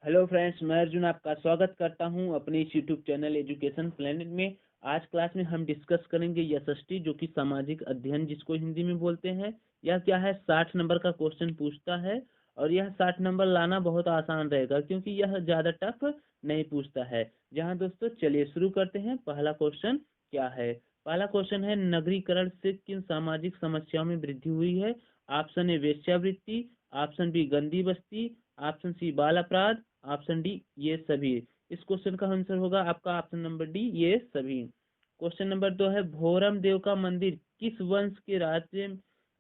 Hello friends, मैं अर्जुन आपका स्वागत करता हूं अपने इस यूट्यूब चैनल एजुकेशन प्लेनेट में। आज क्लास में हम डिस्कस करेंगे यशस्वी, जो कि सामाजिक अध्ययन जिसको हिंदी में बोलते हैं। यह क्या है, 60 नंबर का क्वेश्चन पूछता है और यह 60 नंबर लाना बहुत आसान रहेगा क्योंकि यह ज़्यादा टफ नहीं पूछता है। जहां दोस्तों चलिए शुरू करते हैं। पहला क्वेश्चन क्या है? पहला क्वेश्चन है, नगरीकरण से किन सामाजिक समस्याओं में वृद्धि हुई है? ऑप्शन ए वेश्यावृत्ति, ऑप्शन बी गंदी बस्ती, ऑप्शन सी बाल अपराध, ऑप्शन डी ये सभी। इस क्वेश्चन का आंसर होगा आपका ऑप्शन नंबर डी, ये सभी। क्वेश्चन नंबर 2 है, भोरम देव का मंदिर किस वंश के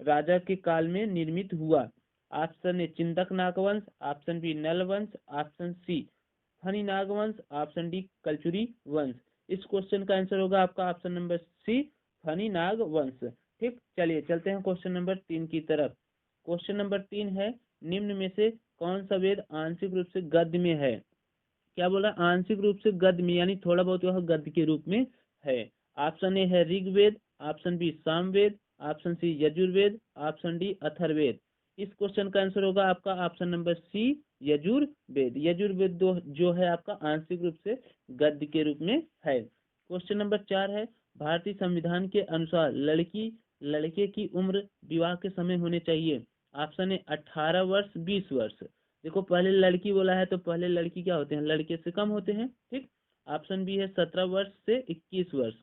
राजा के काल में निर्मित हुआ? ऑप्शन ए चिंतक नागवंश, ऑप्शन बी नल वंश, ऑप्शन सी फनी नागवंश, ऑप्शन डी कलचुरी वंश। इस क्वेश्चन का आंसर होगा आपका ऑप्शन नंबर सी, फनी नाग वंश। ठीक, चलिए चलते हैं क्वेश्चन नंबर 3 की तरफ। क्वेश्चन नंबर 3 है, निम्न में से कौन सा वेद आंशिक रूप से गद्य में है? क्या बोला? आंशिक रूप से गद्य में, यानी थोड़ा बहुत वह गद्य के रूप में है। ऑप्शन ए है Rigveda, option B Samaveda, option C Yajurveda, option D Atharvaveda. इस क्वेश्चन का आंसर होगा आपका option number C, Yajurveda. Yajurveda जो है आपका आंशिक रूप से गद्य के रूप में है। क्वेश्चन नंबर 4 है, भारतीय संविधान के अनुसार लड़की लड़के की उम्र विवाह के समय होने चाहिए। ऑप्शन ए 18 वर्ष, 20 वर्ष। देखो, पहले लड़की बोला है तो पहले लड़की क्या होते हैं, लड़के से कम होते हैं। ठीक, ऑप्शन बी है 17 वर्ष से 21 वर्ष,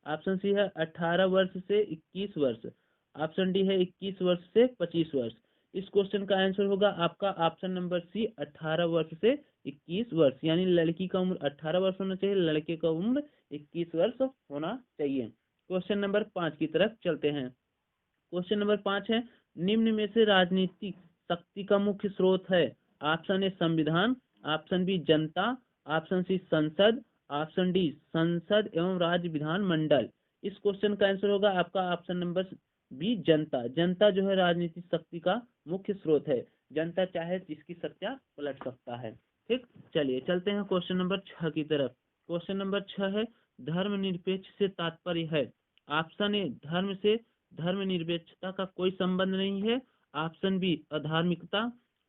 ऑप्शन सी है 18 वर्ष से 21 वर्ष, ऑप्शन डी है 21 वर्ष से 25 वर्ष। इस क्वेश्चन का आंसर होगा आपका ऑप्शन नंबर सी, 18 वर्ष से 21 वर्ष। यानी लड़की का उम्र 18 वर्ष होना चाहिए, लड़के का उम्र 21 वर्ष होना चाहिए। क्वेश्चन नंबर 5 की तरफ चलते हैं। क्वेश्चन नंबर 5 है, निम्न में से राजनीतिक शक्ति का मुख्य स्रोत है? ऑप्शन ए संविधान, ऑप्शन बी जनता, ऑप्शन सी संसद, ऑप्शन डी संसद एवं राज्य विधान मंडल। इस क्वेश्चन का आंसर होगा आपका ऑप्शन नंबर बी, जनता। जनता जो है राजनीतिक शक्ति का मुख्य स्रोत है। जनता चाहे जिसकी सत्ता पलट सकता है। ठीक, चलिए चलते हैं क्वेश्चन नंबर 6 की तरफ। क्वेश्चन नंबर 6 है, धर्मनिरपेक्ष से तात्पर्य है? ऑप्शन ए धर्म से धर्मनिरपेक्षता का कोई संबंध नहीं है, ऑप्शन बी अधार्मिकता,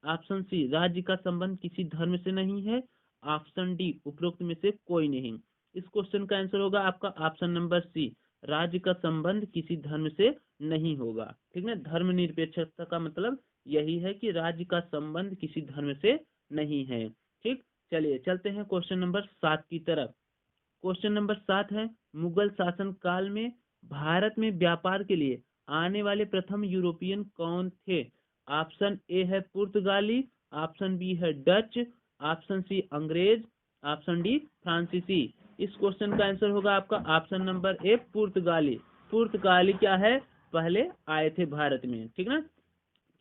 ऑप्शन सी राज्य का संबंध किसी धर्म से नहीं है, ऑप्शन डी उपरोक्त में से कोई नहीं। इस क्वेश्चन का आंसर होगा आपका ऑप्शन नंबर सी, राज्य का संबंध किसी धर्म से नहीं होगा। ठीक है, धर्मनिरपेक्षता का मतलब यही है कि राज्य का संबंध किसी धर्म से नहीं है। ठीक, चलिए चलते हैं क्वेश्चन नंबर 7 की तरफ। क्वेश्चन नंबर 7 है, मुगल शासन काल में भारत में व्यापार के लिए आने वाले प्रथम यूरोपियन कौन थे? ऑप्शन ए है पुर्तगाली, ऑप्शन बी है डच, ऑप्शन सी अंग्रेज, ऑप्शन डी फ्रांसीसी। इस क्वेश्चन का आंसर होगा आपका ऑप्शन नंबर ए, पुर्तगाली। पुर्तगाली क्या है, पहले आए थे भारत में। ठीक ना,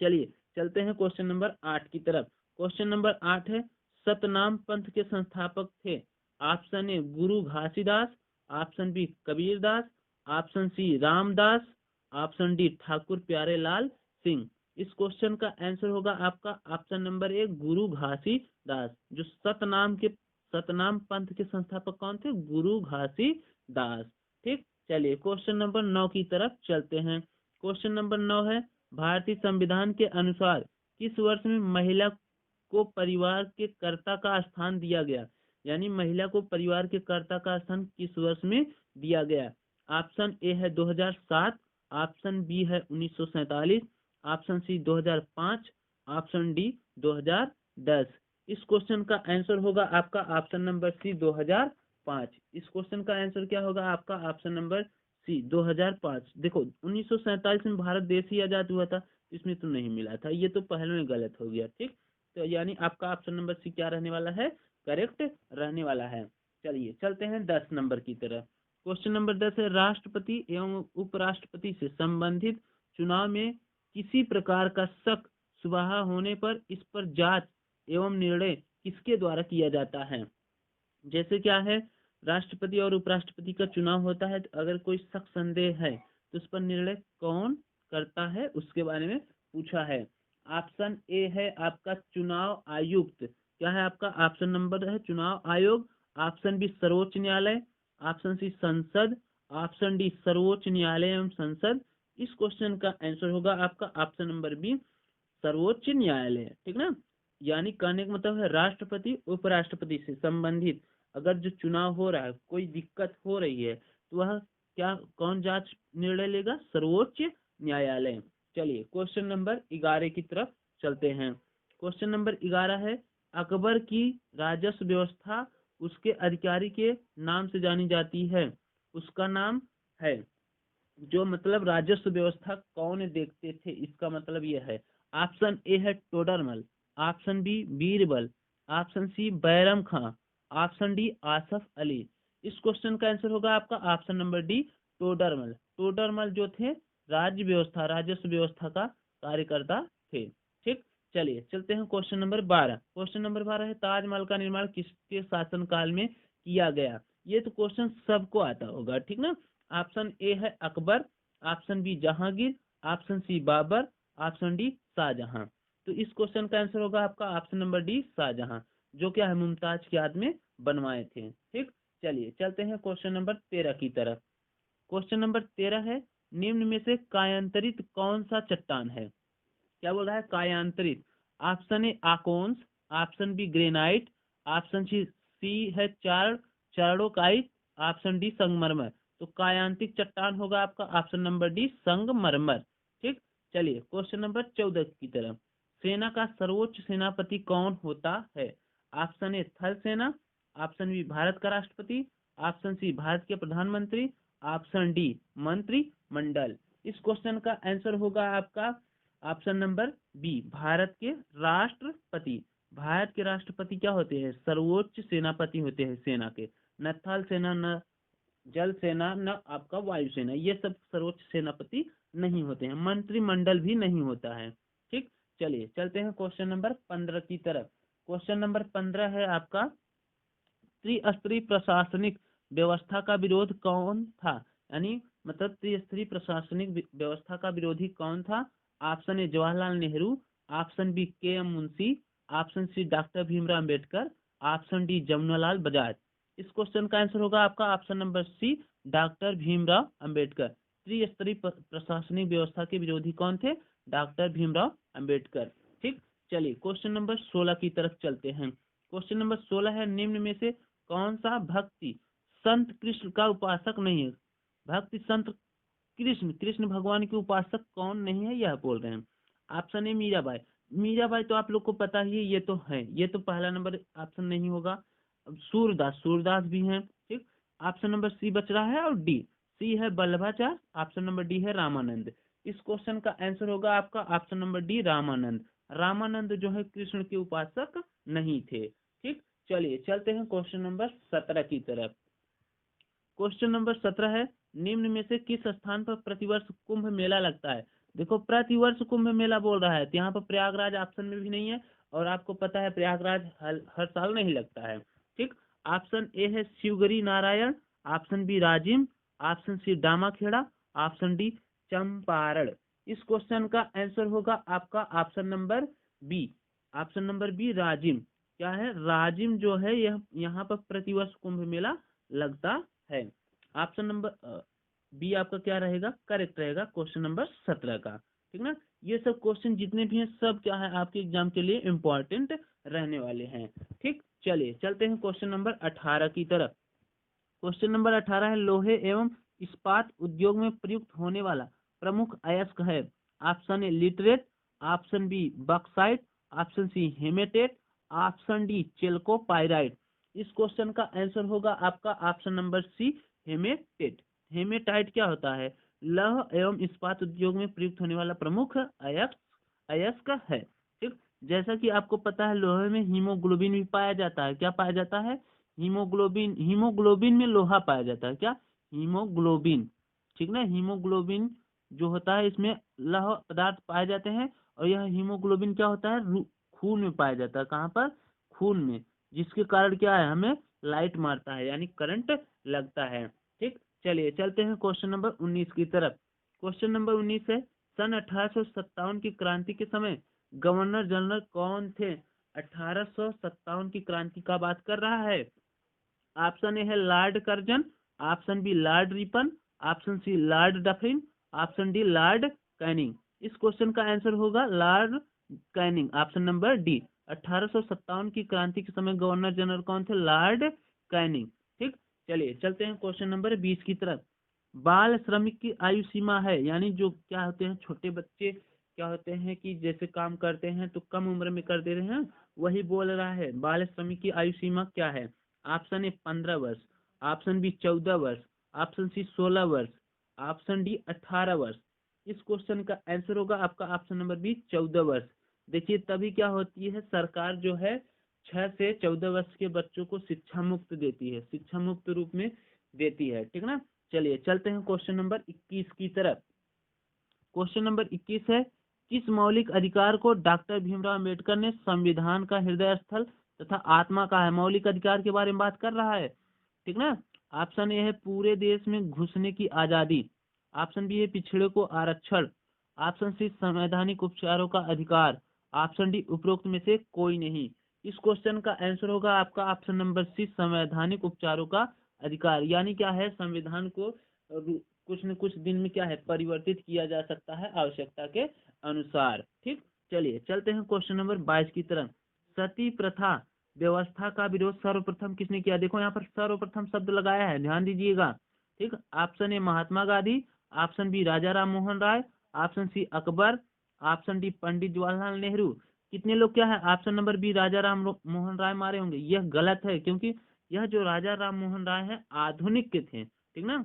चलिए चलते हैं क्वेश्चन नंबर 8 की तरफ। क्वेश्चन नंबर 8 है, सतनाम पंथ के संस्थापक थे? Option A Guru Ghasidas, option B Kabirdas, option C Ramdas, option D Thakur Pyare Lal Singh. इस क्वेश्चन का आंसर होगा आपका option number A, Guru Ghasidas. जो सतनाम पंथ के संस्थापक कौन थे? गुरु घासीदास। ठीक, चलिए क्वेश्चन नंबर 9 की तरफ चलते हैं। क्वेश्चन नंबर 9 है, भारतीय संविधान के अनुसार किस वर्ष में महिला को परिवार के कर्ता का स्थान दिया गया? यानी महिला को परिवार के कर्ता का स्थान किस वर्ष में दिया गया? ऑप्शन ए है 2007, ऑप्शन बी है 1947, ऑप्शन सी 2005, ऑप्शन डी 2010। इस क्वेश्चन का आंसर होगा आपका ऑप्शन नंबर सी, 2005। इस क्वेश्चन का आंसर क्या होगा आपका ऑप्शन नंबर सी, 2005। देखो, 1947 में भारत देश ही आजाद हुआ था, इसमें तो नहीं मिला था, ये तो पहले में गलत हो गया। ठीक, तो यानी आपका ऑप्शन नंबर सी क्या रहने वाला है, करेक्ट रहने वाला है। चलिए चलते हैं 10 नंबर की तरफ। क्वेश्चन नंबर 10 है, राष्ट्रपति एवं उपराष्ट्रपति से संबंधित चुनाव में किसी प्रकार का शक सुबह होने पर इस पर जांच एवं निर्णय किसके द्वारा किया जाता है? जैसे क्या है, राष्ट्रपति और उपराष्ट्रपति का चुनाव होता है, तो अगर कोई शक संदेह है तो उस पर निर्णय कौन करता है, उसके बारे में पूछा है। ऑप्शन ए है आपका चुनाव आयुक्त। क्या है आपका ऑप्शन नंबर है चुनाव आयोग, ऑप्शन बी सर्वोच्च न्यायालय, ऑप्शन सी संसद, ऑप्शन डी सर्वोच्च न्यायालय एवं संसद। इस क्वेश्चन का आंसर होगा आपका ऑप्शन नंबर बी, सर्वोच्च न्यायालय। ठीक ना, यानी कहने का मतलब है राष्ट्रपति उपराष्ट्रपति से संबंधित अगर जो चुनाव हो रहा है, कोई दिक्कत हो रही है, तो वह क्या कौन जांच निर्णय लेगा? सर्वोच्च न्यायालय। चलिए क्वेश्चन नंबर 11 की तरफ चलते हैं। क्वेश्चन नंबर 11 है, अकबर की राजस्व व्यवस्था उसके अधिकारी के नाम से जानी जाती है। उसका नाम है, जो मतलब राजस्व व्यवस्था कौन देखते थे, इसका मतलब यह है। ऑप्शन ए है Todarmal, option B Birbal, option C Bairam Khan, option D Asaf Ali. इस क्वेश्चन का आंसर होगा आपका option number D Todarmal. Todarmal जो थे राज्य व्यवस्था राजस्व व्यवस्था का कार्यकर्ता थे। ठीक, चलिए चलते हैं क्वेश्चन नंबर 12। क्वेश्चन नंबर 12 है, ताजमहल का निर्माण किसके शासनकाल में किया गया? ये तो क्वेश्चन सबको आता होगा, ठीक ना। ऑप्शन ए है Akbar, option B Jahangir, option C Babur, option D Shahjahan. तो इस क्वेश्चन का आंसर होगा आपका ऑप्शन नंबर डी शाहजहां, जो क्या है मुमताज की याद में बनवाए थे। ठीक, चलिए चलते हैं क्वेश्चन नंबर 13 की तरफ। क्वेश्चन नंबर 13 है, निम्न में से कायांतरित कौन सा चट्टान है? क्या बोल रहा है? कायांतरित। ऑप्शन ए आकोन्स, option B granite, option C है चार्डोकाइट, ऑप्शन डी संगमरमर। तो कायांतिक चट्टान होगा आपका ऑप्शन नंबर डी संगमरमर। ठीक, चलिए क्वेश्चन नंबर 14 की तरफ। सेना का सर्वोच्च सेनापति कौन होता है? ऑप्शन ए थल सेना, ऑप्शन बी भारत का राष्ट्रपति, ऑप्शन सी भारत के प्रधानमंत्री, ऑप्शन डी मंत्रिमंडल। इस क्वेश्चन का आंसर होगा आपका ऑप्शन नंबर बी भारत के राष्ट्रपति। भारत के राष्ट्रपति क्या होते हैं? सर्वोच्च सेनापति होते हैं सेना के। न थल सेना, न जल सेना, न आपका वायुसेना, ये सब सर्वोच्च सेनापति नहीं होते हैं। मंत्रिमंडल भी नहीं होता है। ठीक, चलिए चलते हैं क्वेश्चन नंबर 15 की तरफ। क्वेश्चन नंबर 15 है आपका, त्रिस्तरीय प्रशासनिक व्यवस्था का विरोध कौन था? यानी मतलब त्रिस्तरीय प्रशासनिक व्यवस्था का विरोधी कौन था? Option A Jawaharlal Nehru, option B K M Munshi, option C doctor Bhimrao Ambedkar, option D Jamnalal Bajaj. इस क्वेश्चन का आंसर होगा आपका option number C doctor Bhimrao Ambedkar. त्रिस्तरीय प्रशासनिक व्यवस्था के विरोधी कौन थे? डॉक्टर भीमराव अम्बेडकर। ठीक, चलिए क्वेश्चन नंबर 16 की तरफ चलते हैं। क्वेश्चन नंबर 16 है, निम्न में से कौन सा भक्ति संत कृष्ण का उपासक नहीं है? भक्ति संत कृष्ण, कृष्ण भगवान के उपासक कौन नहीं है, यह बोल रहे हैं। Option A Mirabai. मीराबाई तो आप लोग को पता ही है, ये तो है, ये तो पहला नंबर ऑप्शन नहीं होगा। अब सूरदास, सूरदास भी हैं। ठीक, ऑप्शन नंबर सी बच रहा है और डी। सी है वल्लभाचार्य, ऑप्शन नंबर डी है रामानंद। इस क्वेश्चन का आंसर होगा आपका option number D Ramanand. Ramanand जो है कृष्ण के उपासक नहीं थे। ठीक, चलिए चलते हैं क्वेश्चन नंबर 17 की तरफ। क्वेश्चन नंबर 17 है, निम्न में से किस स्थान पर प्रतिवर्ष कुंभ मेला लगता है? देखो प्रतिवर्ष कुंभ मेला बोल रहा है, तो यहाँ पर प्रयागराज ऑप्शन में भी नहीं है, और आपको पता है प्रयागराज हर साल नहीं लगता है। ठीक, ऑप्शन ए है Shivgiri Narayan, option B Rajim, option C Damakheda, option D Champaran. इस क्वेश्चन का आंसर होगा आपका option number B. Option number B Rajim. क्या है? राजिम जो है यह यहाँ पर प्रतिवर्ष कुंभ मेला लगता है। ऑप्शन नंबर बी आपका क्या रहेगा? करेक्ट रहेगा क्वेश्चन नंबर 17 का। ठीक ना, ये सब क्वेश्चन जितने भी हैं सब क्या है आपके एग्जाम के लिए इम्पोर्टेंट रहने वाले हैं। ठीक, चलिए चलते हैं क्वेश्चन नंबर 18 की तरफ। क्वेश्चन नंबर 18 है, लोहे एवं इस्पात उद्योग में प्रयुक्त होने वाला प्रमुख अयस्क है। Option A laterite, option B bauxite, option C haematite, option D chalcopyrite. इस क्वेश्चन का आंसर होगा आपका option number C haematite. Haematite क्या होता है? लौह एवं इस्पात उद्योग में प्रयुक्त होने वाला प्रमुख अयस्क है। ठीक, जैसा कि आपको पता है लोहे में हीमोग्लोबिन भी पाया जाता है। क्या पाया जाता है? हीमोग्लोबिन। हीमोग्लोबिन में लोहा पाया जाता है। क्या? हीमोग्लोबिन। ठीक ना, हीमोग्लोबिन जो होता है इसमें लौह पदार्थ पाए जाते हैं, और यह हीमोग्लोबिन क्या होता है? खून में पाया जाता है। कहाँ पर? खून में, जिसके कारण क्या है हमें लाइट मारता है, यानी करंट लगता है। ठीक, चलिए चलते हैं क्वेश्चन नंबर 19 की तरफ। क्वेश्चन नंबर 19 है, सन 1857 की क्रांति के समय गवर्नर जनरल कौन थे? 1857 की क्रांति का बात कर रहा है। ऑप्शन ए है lord Curzon, option B lord Ripon, option C lord Dufferin, option D lord Canning. इस क्वेश्चन का आंसर होगा lord Canning, option number D. 1857 की क्रांति के समय गवर्नर जनरल कौन थे? Lord Canning. ठीक, चलिए चलते हैं क्वेश्चन नंबर 20 की तरफ। बाल श्रमिक की आयु सीमा है, यानी जो क्या होते हैं छोटे बच्चे क्या होते हैं कि जैसे काम करते हैं तो कम उम्र में कर दे रहे हैं, वही बोल रहा है बाल श्रमिक की आयु सीमा क्या है। ऑप्शन ए 15 वर्ष, ऑप्शन बी 14 वर्ष, ऑप्शन सी 16 वर्ष, ऑप्शन डी 18 वर्ष। इस क्वेश्चन का आंसर होगा आपका ऑप्शन नंबर बी 14 वर्ष। देखिए तभी क्या होती है, सरकार जो है 6 से 14 वर्ष के बच्चों को शिक्षा मुक्त देती है, शिक्षा मुक्त रूप में देती है, ठीक ना। चलिए चलते हैं क्वेश्चन नंबर 21 की तरफ। क्वेश्चन नंबर 21 है, किस मौलिक अधिकार को डॉक्टर भीमराव अम्बेडकर ने संविधान का हृदय स्थल तथा आत्मा का है? मौलिक अधिकार के बारे में बात कर रहा है, ठीक ना। ऑप्शन ए है पूरे देश में घुसने की आजादी, ऑप्शन बी है पिछड़े को आरक्षण, ऑप्शन सी संवैधानिक उपचारों का अधिकार, ऑप्शन डी उपरोक्त में से कोई नहीं। इस क्वेश्चन का आंसर होगा आपका ऑप्शन नंबर सी संवैधानिक उपचारों का अधिकार, यानी क्या है संविधान को कुछ न कुछ दिन में क्या है परिवर्तित किया जा सकता है आवश्यकता के अनुसार। ठीक, चलिए चलते हैं क्वेश्चन नंबर 22 की तरफ। सती प्रथा व्यवस्था का विरोध सर्वप्रथम किसने किया? देखो यहाँ पर सर्वप्रथम शब्द लगाया है, ध्यान दीजिएगा। ठीक, option A Mahatma Gandhi, option B Raja Ram Mohan Roy, option C Akbar, option D Pandit Jawaharlal Nehru. कितने लोग क्या है option number B Raja Ram Mohan Roy मारे होंगे? यह गलत है, क्योंकि यह जो राजा राम मोहन राय है आधुनिक के थे, ठीक ना।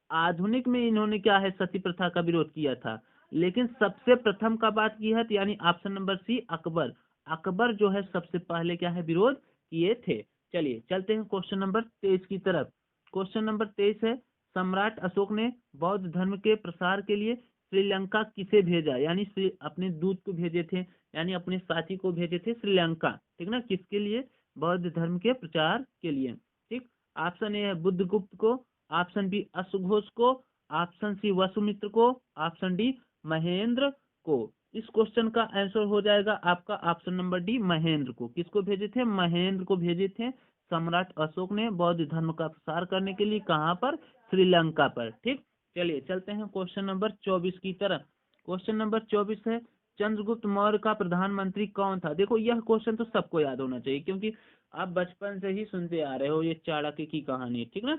आधुनिक में इन्होंने क्या है सती प्रथा का विरोध किया था, लेकिन सबसे प्रथम का बात की है तो यानी option number C Akbar. Akbar जो है सबसे पहले क्या है विरोध किए थे। चलिए चलते हैं क्वेश्चन नंबर 23 की तरफ। क्वेश्चन नंबर 23 है, सम्राट अशोक ने बौद्ध धर्म के प्रसार के लिए श्रीलंका किसे भेजा? यानी अपने दूत को भेजे थे, यानी अपने साथी को भेजे थे श्रीलंका, ठीक ना। किसके लिए? बौद्ध धर्म के प्रचार के लिए। ठीक, ऑप्शन ए है बुद्धगुप्त को, ऑप्शन बी अश्वघोष को, ऑप्शन सी वसुमित्र को, ऑप्शन डी महेंद्र को। इस क्वेश्चन का आंसर हो जाएगा आपका ऑप्शन नंबर डी महेंद्र को। किसको भेजे थे? महेंद्र को भेजे थे सम्राट अशोक ने बौद्ध धर्म का प्रसार करने के लिए। कहाँ पर? श्रीलंका पर। ठीक, चलिए चलते हैं क्वेश्चन नंबर 24 की तरफ। क्वेश्चन नंबर 24 है, चंद्रगुप्त मौर्य का प्रधानमंत्री कौन था? देखो यह क्वेश्चन तो सबको याद होना चाहिए, क्योंकि आप बचपन से ही सुनते आ रहे हो ये चाणक्य की कहानी, ठीक ना।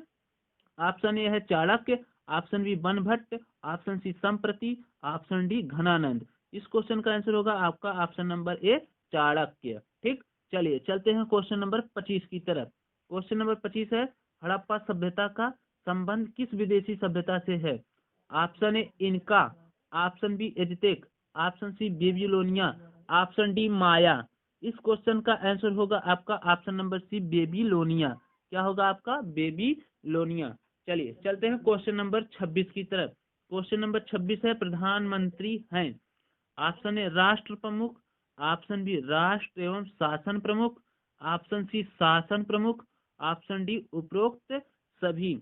ऑप्शन ए है Chanakya, option B Banabhatta, option C Samprati, option D Ghananand. इस क्वेश्चन का आंसर होगा आपका ऑप्शन नंबर ए चाणक्य। ठीक, चलिए चलते हैं क्वेश्चन नंबर 25 की तरफ। क्वेश्चन नंबर 25 है, हड़प्पा सभ्यता का संबंध किस विदेशी सभ्यता से है? Option A Inca, option B Aztec, option C Babylonia, option D Maya. इस क्वेश्चन का आंसर होगा आपका ऑप्शन नंबर सी बेबीलोनिया। क्या होगा आपका? बेबीलोनिया। चलिए चलते हैं क्वेश्चन नंबर 26 की तरफ। क्वेश्चन नंबर 26 है, प्रधानमंत्री हैं। ऑप्शन ए राष्ट्र प्रमुख, ऑप्शन बी राष्ट्र एवं शासन प्रमुख, ऑप्शन सी शासन प्रमुख, ऑप्शन डी उपरोक्त सभी।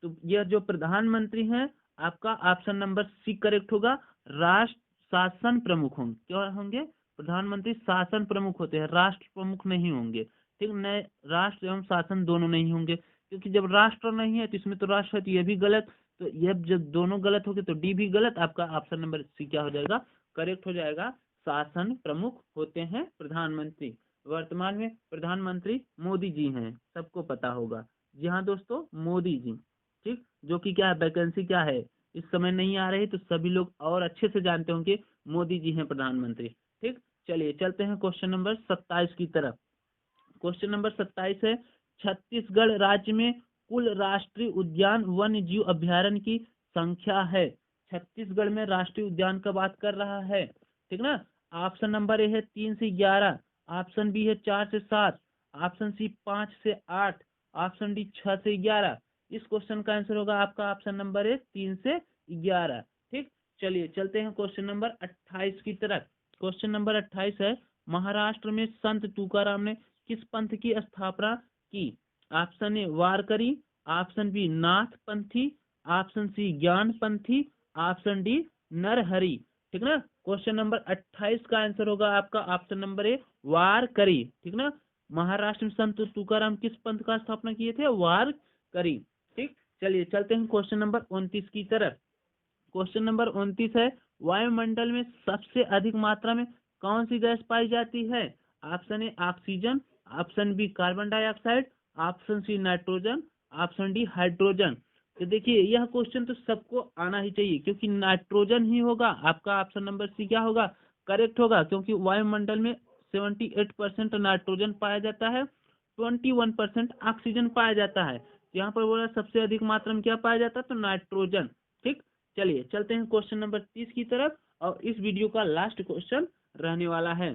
तो यह जो प्रधानमंत्री हैं आपका ऑप्शन नंबर सी करेक्ट होगा, राष्ट्र शासन प्रमुख होंगे। क्या होंगे? प्रधानमंत्री शासन प्रमुख होते हैं, राष्ट्र प्रमुख नहीं होंगे। ठीक, नए राष्ट्र एवं शासन दोनों नहीं होंगे, क्योंकि जब राष्ट्र नहीं है तो इसमें तो राष्ट्र है तो यह भी गलत, तो यह जब दोनों गलत हो गए तो डी भी गलत। आपका ऑप्शन नंबर सी क्या हो जाएगा? करेक्ट हो जाएगा, शासन प्रमुख होते हैं प्रधानमंत्री। वर्तमान में प्रधानमंत्री मोदी जी हैं, सबको पता होगा। जी हाँ दोस्तों, मोदी जी। ठीक, जो कि क्या है वैकेंसी क्या है इस समय नहीं आ रही, तो सभी लोग और अच्छे से जानते होंगे मोदी जी हैं प्रधानमंत्री। ठीक, चलिए चलते हैं क्वेश्चन नंबर 27 की तरफ। क्वेश्चन नंबर 27 है, छत्तीसगढ़ राज्य में कुल राष्ट्रीय उद्यान वन्य जीव अभ्यारण्य की संख्या है। छत्तीसगढ़ में राष्ट्रीय उद्यान का बात कर रहा है, ठीक ना। ऑप्शन नंबर ए है 3 से 11, ऑप्शन बी है 4 से 7, ऑप्शन सी 5 से 8, ऑप्शन डी 6 से 11। इस क्वेश्चन का आंसर होगा आपका ऑप्शन नंबर ए 3 से 11। ठीक, चलिए चलते हैं क्वेश्चन नंबर 28 की तरफ। क्वेश्चन नंबर 28 है, महाराष्ट्र में संत तुकाराम ने किस पंथ की स्थापना की? Option A Warkari, option B Nath Panthi, option C Gyan Panthi, option D Narhari. ठीक ना, क्वेश्चन नंबर 28 का आंसर होगा आपका ऑप्शन नंबर ए वारकरी। ठीक ना, महाराष्ट्र में संत तुकाराम किस पंथ का स्थापना किए थे? वारकरी। ठीक, चलिए चलते हैं क्वेश्चन नंबर 29 की तरफ। क्वेश्चन नंबर 29 है, वायुमंडल में सबसे अधिक मात्रा में कौन सी गैस पाई जाती है? Option A oxygen, option B carbon dioxide, option C nitrogen, option D hydrogen. तो देखिए यह क्वेश्चन तो सबको आना ही चाहिए, क्योंकि नाइट्रोजन ही होगा आपका। ऑप्शन नंबर सी क्या होगा, करेक्ट होगा, क्योंकि वायुमंडल में 78% नाइट्रोजन पाया जाता है, 21% ऑक्सीजन पाया जाता है। यहाँ पर बोला सबसे अधिक मात्रा में क्या पाया जाता है, तो नाइट्रोजन। ठीक, चलिए चलते हैं क्वेश्चन नंबर 30 की तरफ, और इस वीडियो का लास्ट क्वेश्चन रहने वाला है।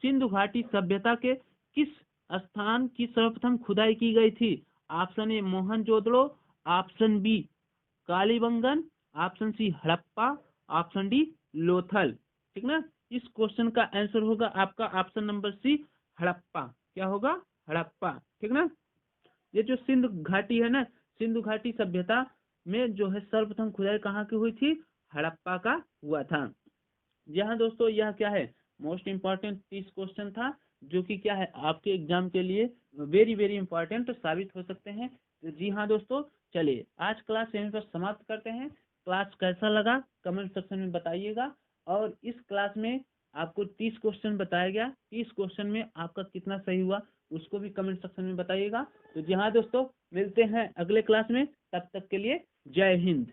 सिंधु घाटी सभ्यता के किस स्थान की सर्वप्रथम खुदाई की गई थी? Option A Mohenjodaro, option B Kalibangan, option C Harappa, option D Lothal. ठीक ना, इस क्वेश्चन का आंसर होगा आपका ऑप्शन नंबर सी हड़प्पा। क्या होगा, हड़प्पा। ठीक ना, ये जो सिंधु घाटी है ना, सिंधु घाटी सभ्यता में जो है सर्वप्रथम खुदाई कहाँ की हुई थी, हड़प्पा का हुआ था। जी हाँ दोस्तों, यह क्या है, मोस्ट इम्पॉर्टेंट 30 क्वेश्चन था, जो कि क्या है आपके एग्जाम के लिए वेरी वेरी इंपॉर्टेंट साबित हो सकते हैं। तो जी हाँ दोस्तों, चलिए आज क्लास यहीं पर समाप्त करते हैं। क्लास कैसा लगा कमेंट सेक्शन में बताइएगा, और इस क्लास में आपको 30 क्वेश्चन बताया गया, 30 क्वेश्चन में आपका कितना सही हुआ उसको भी कमेंट सेक्शन में बताइएगा। तो जी हाँ दोस्तों, मिलते हैं अगले क्लास में, तब तक के लिए जय हिंद।